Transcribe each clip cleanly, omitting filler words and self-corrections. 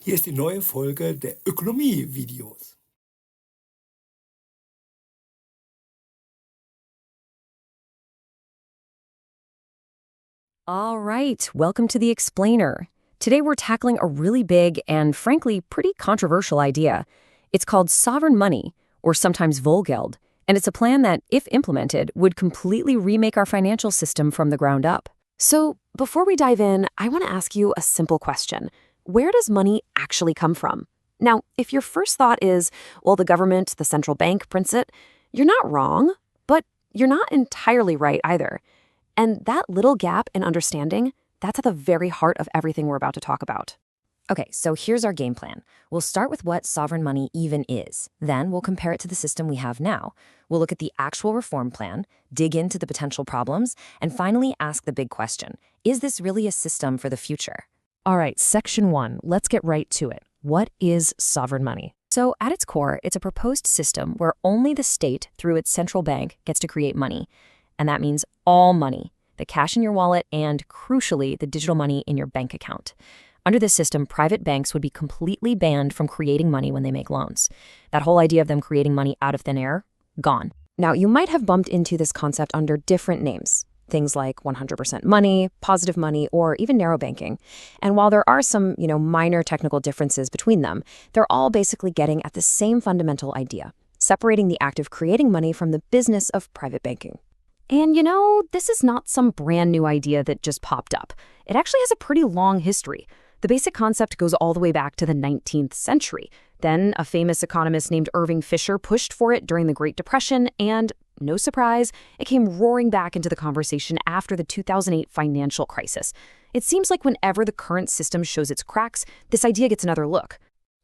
Hier ist die neue Folge der Ökonomie-Videos. All right, welcome to The Explainer. Today we're tackling a really big and frankly pretty controversial idea. It's called sovereign money, or sometimes Vollgeld, and it's a plan that, if implemented, would completely remake our financial system from the ground up. So, before we dive in, I want to ask you a simple question. Where does money actually come from? Now, if your first thought is, well, the government, the central bank prints it, you're not wrong, but you're not entirely right either. And that little gap in understanding, that's at the very heart of everything we're about to talk about. Okay, so here's our game plan. We'll start with what sovereign money even is. Then we'll compare it to the system we have now. We'll look at the actual reform plan, dig into the potential problems, and finally ask the big question. Is this really a system for the future? All right, section 1. Let's get right to it. What is sovereign money? So at its core, it's a proposed system where only the state, through its central bank, gets to create money. And that means all money, the cash in your wallet and, crucially, the digital money in your bank account. Under this system, private banks would be completely banned from creating money when they make loans. That whole idea of them creating money out of thin air, gone. Now, you might have bumped into this concept under different names. Things like 100% money, positive money, or even narrow banking. And while there are some, minor technical differences between them, they're all basically getting at the same fundamental idea, separating the act of creating money from the business of private banking. And this is not some brand new idea that just popped up. It actually has a pretty long history. The basic concept goes all the way back to the 19th century. Then a famous economist named Irving Fisher pushed for it during the Great Depression, and no surprise, it came roaring back into the conversation after the 2008 financial crisis. It seems like whenever the current system shows its cracks, this idea gets another look.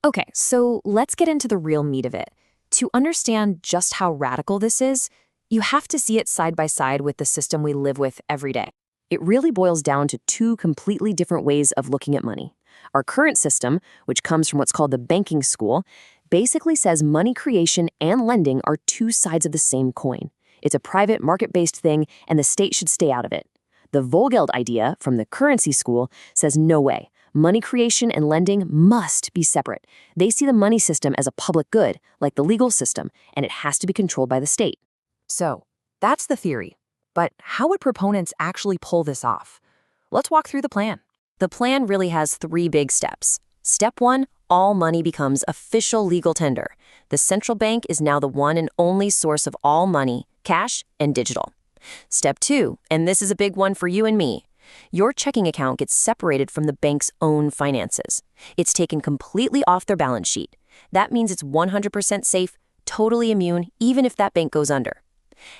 Okay, so let's get into the real meat of it. To understand just how radical this is, you have to see it side by side with the system we live with every day. It really boils down to two completely different ways of looking at money. Our current system, which comes from what's called the banking school, basically says money creation and lending are two sides of the same coin. It's a private market-based thing, and the state should stay out of it. The Vollgeld idea from the currency school says no way. Money creation and lending must be separate. They see the money system as a public good, like the legal system, and it has to be controlled by the state. So, that's the theory. But how would proponents actually pull this off? Let's walk through the plan. The plan really has 3 big steps. Step 1, all money becomes official legal tender. The central bank is now the one and only source of all money, cash and digital. Step 2, and this is a big one for you and me, your checking account gets separated from the bank's own finances. It's taken completely off their balance sheet. That means it's 100% safe, totally immune, even if that bank goes under.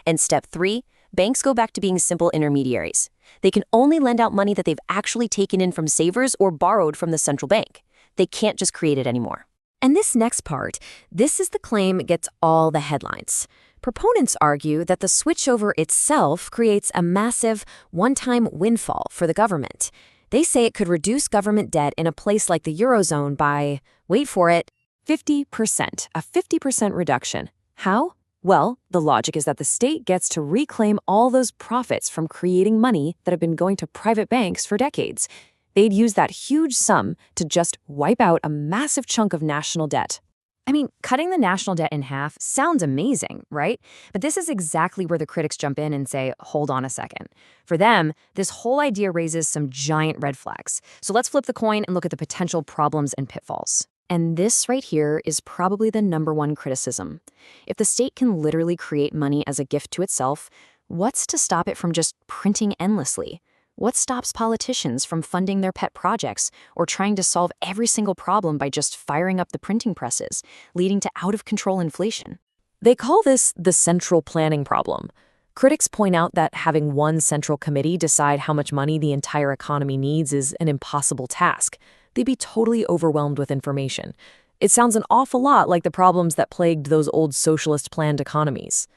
And step 3, banks go back to being simple intermediaries. They can only lend out money that they've actually taken in from savers or borrowed from the central bank. They can't just create it anymore. And this next part, this is the claim that gets all the headlines. Proponents argue that the switchover itself creates a massive, one-time windfall for the government. They say it could reduce government debt in a place like the Eurozone by, wait for it, 50%, a 50% reduction. How? Well, the logic is that the state gets to reclaim all those profits from creating money that have been going to private banks for decades. They'd use that huge sum to just wipe out a massive chunk of national debt. I mean, cutting the national debt in half sounds amazing, right? But this is exactly where the critics jump in and say, hold on a second. For them, this whole idea raises some giant red flags. So let's flip the coin and look at the potential problems and pitfalls. And this right here is probably the number one criticism. If the state can literally create money as a gift to itself, what's to stop it from just printing endlessly? What stops politicians from funding their pet projects or trying to solve every single problem by just firing up the printing presses, leading to out-of-control inflation? They call this the central planning problem. Critics point out that having one central committee decide how much money the entire economy needs is an impossible task. They'd be totally overwhelmed with information. It sounds an awful lot like the problems that plagued those old socialist planned economies.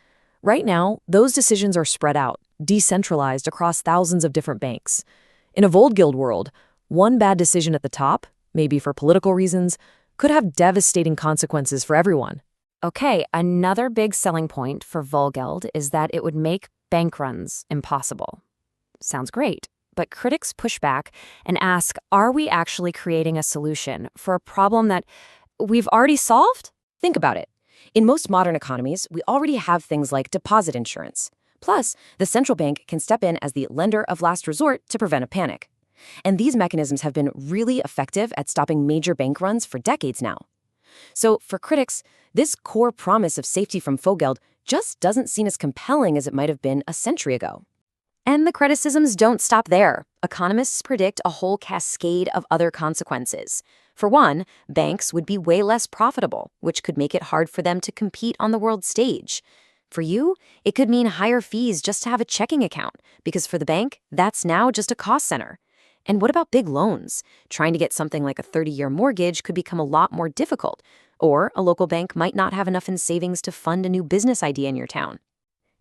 Right now, those decisions are spread out, decentralized across thousands of different banks. In a Vollgeld world, one bad decision at the top, maybe for political reasons, could have devastating consequences for everyone. Okay, another big selling point for Vollgeld is that it would make bank runs impossible. Sounds great, but critics push back and ask, are we actually creating a solution for a problem that we've already solved? Think about it. In most modern economies, we already have things like deposit insurance. Plus, the central bank can step in as the lender of last resort to prevent a panic. And these mechanisms have been really effective at stopping major bank runs for decades now. So, for critics, this core promise of safety from Vollgeld just doesn't seem as compelling as it might have been a century ago. And the criticisms don't stop there. Economists predict a whole cascade of other consequences. For one, banks would be way less profitable, which could make it hard for them to compete on the world stage. For you, it could mean higher fees just to have a checking account, because for the bank, that's now just a cost center. And what about big loans? Trying to get something like a 30-year mortgage could become a lot more difficult, or a local bank might not have enough in savings to fund a new business idea in your town.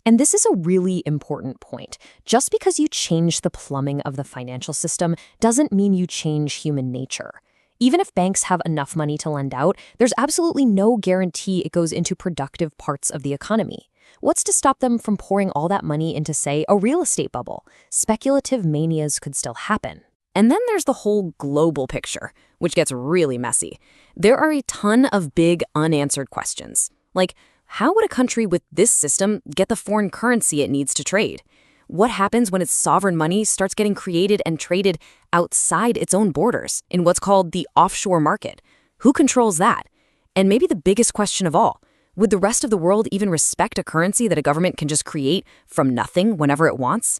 And this is a really important point. Just because you change the plumbing of the financial system doesn't mean you change human nature. Even if banks have enough money to lend out, there's absolutely no guarantee it goes into productive parts of the economy. What's to stop them from pouring all that money into, say, a real estate bubble? Speculative manias could still happen. And then there's the whole global picture, which gets really messy. There are a ton of big unanswered questions, like, how would a country with this system get the foreign currency it needs to trade? What happens when its sovereign money starts getting created and traded outside its own borders in what's called the offshore market? Who controls that? And maybe the biggest question of all, would the rest of the world even respect a currency that a government can just create from nothing whenever it wants?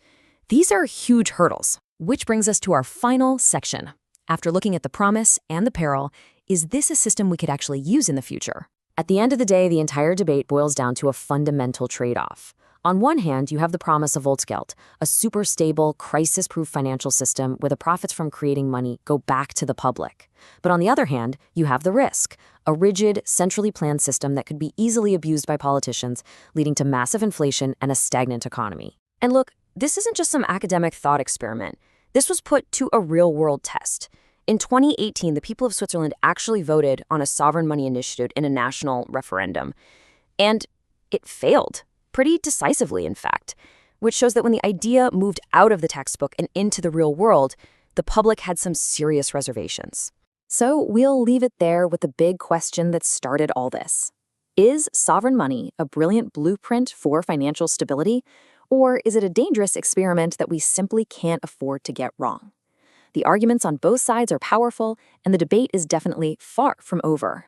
These are huge hurdles, which brings us to our final section. After looking at the promise and the peril, is this a system we could actually use in the future? At the end of the day, the entire debate boils down to a fundamental trade-off. On one hand, you have the promise of Vollgeld, a super stable, crisis-proof financial system where the profits from creating money go back to the public. But on the other hand, you have the risk, a rigid, centrally planned system that could be easily abused by politicians, leading to massive inflation and a stagnant economy. And look, this isn't just some academic thought experiment. This was put to a real-world test. In 2018, the people of Switzerland actually voted on a sovereign money initiative in a national referendum. And it failed, pretty decisively, in fact, which shows that when the idea moved out of the textbook and into the real world, the public had some serious reservations. So we'll leave it there with the big question that started all this. Is sovereign money a brilliant blueprint for financial stability, or is it a dangerous experiment that we simply can't afford to get wrong? The arguments on both sides are powerful, and the debate is definitely far from over.